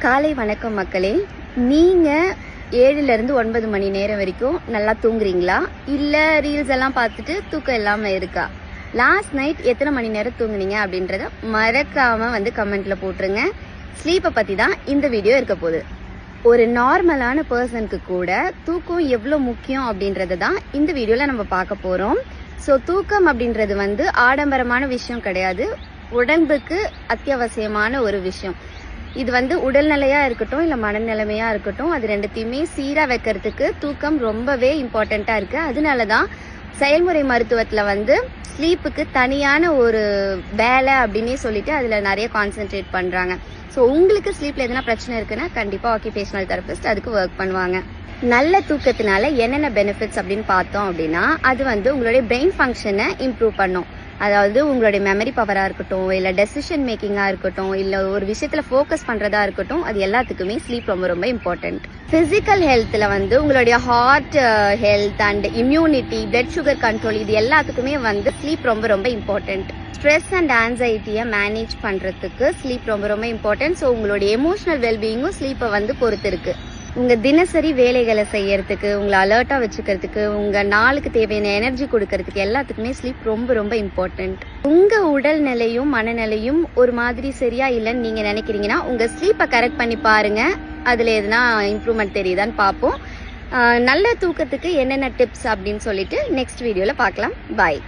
காலை வணக்கம் மக்களே. நீங்கள் 7லேருந்து 9 மணி நேரம் வரைக்கும் நல்லா தூங்குறீங்களா, இல்லை ரீல்ஸ் எல்லாம் பார்த்துட்டு தூக்கம் இல்லாமல் இருக்கா? லாஸ்ட் நைட் எத்தனை மணி நேரம் தூங்குனீங்க அப்படின்றத மறக்காமல் கமெண்ட்டில் போட்டுருங்க. ஸ்லீப்பை பற்றி தான் இந்த வீடியோ இருக்க போகுது. ஒரு நார்மலான பர்சனுக்கு கூட தூக்கம் எவ்வளோ முக்கியம் அப்படின்றத தான் இந்த வீடியோவில் நம்ம பார்க்க போகிறோம். ஸோ தூக்கம் அப்படின்றது ஆடம்பரமான விஷயம் கிடையாது, உடம்புக்கு அத்தியாவசியமான ஒரு விஷயம். இது உடல்நிலையாக இருக்கட்டும் இல்லை மனநிலைமையாக இருக்கட்டும், அது ரெண்டுத்தையுமே சீராக வைக்கிறதுக்கு தூக்கம் ரொம்பவே இம்பார்ட்டண்ட்டாக இருக்குது. அதனால தான் செயல்முறை மருத்துவத்தில் ஸ்லீப்புக்கு தனியான ஒரு வேலை அப்படின்னே சொல்லிட்டு அதில் நிறைய கான்சென்ட்ரேட் பண்ணுறாங்க. ஸோ உங்களுக்கு ஸ்லீப்பில் எதனா பிரச்சனை இருக்குன்னா கண்டிப்பாக ஆக்கியூபேஷனல் தெரபிஸ்ட் அதுக்கு ஒர்க் பண்ணுவாங்க. நல்ல தூக்கத்தினால என்னென்ன பெனிஃபிட்ஸ் அப்படின்னு பார்த்தோம் அப்படின்னா, அது உங்களுடைய பிரெயின் ஃபங்க்ஷனை இம்ப்ரூவ் பண்ணும். அதாவது உங்களுடைய மெமரி பவராக இருக்கட்டும், இல்லை டெசிஷன் மேக்கிங்காக இருக்கட்டும், இல்லை ஒரு விஷயத்தில் ஃபோக்கஸ் பண்ணுறதா இருக்கட்டும், அது எல்லாத்துக்குமே ஸ்லீப் ரொம்ப ரொம்ப இம்பார்ட்டண்ட். ஃபிசிக்கல் ஹெல்த்தில் உங்களுடைய heart health and immunity, blood sugar control, இது எல்லாத்துக்குமே ஸ்லீப் ரொம்ப ரொம்ப இம்பார்ட்டண்ட். ஸ்ட்ரெஸ் அண்ட் ஆன்சைட்டியை மேனேஜ் பண்ணுறதுக்கு ஸ்லீப் ரொம்ப ரொம்ப இம்பார்ட்டன்ட். ஸோ உங்களுடைய எமோஷனல் வெல்பீயிங்கும் ஸ்லீப்பை பொறுத்து இருக்கு. உங்கள் தினசரி வேலைகளை செய்யறதுக்கு, உங்களை அலர்ட்டாக வச்சுக்கிறதுக்கு, உங்கள் நாளுக்கு தேவையான எனர்ஜி கொடுக்கறதுக்கு எல்லாத்துக்குமே ஸ்லீப் ரொம்ப ரொம்ப இம்பார்ட்டண்ட். உங்கள் உடல்நிலையும் மனநிலையும் ஒரு மாதிரி சரியா இல்லைன்னு நீங்கள் நினைக்கிறீங்கன்னா உங்கள் ஸ்லீப்பை கரெக்ட் பண்ணி பாருங்கள். அதில் எதுனா இம்ப்ரூவ்மெண்ட் தெரியுதான்னு பார்ப்போம். நல்ல தூக்கத்துக்கு என்னென்ன டிப்ஸ் அப்படின்னு சொல்லிட்டு நெக்ஸ்ட் வீடியோவில் பார்க்கலாம். பாய்.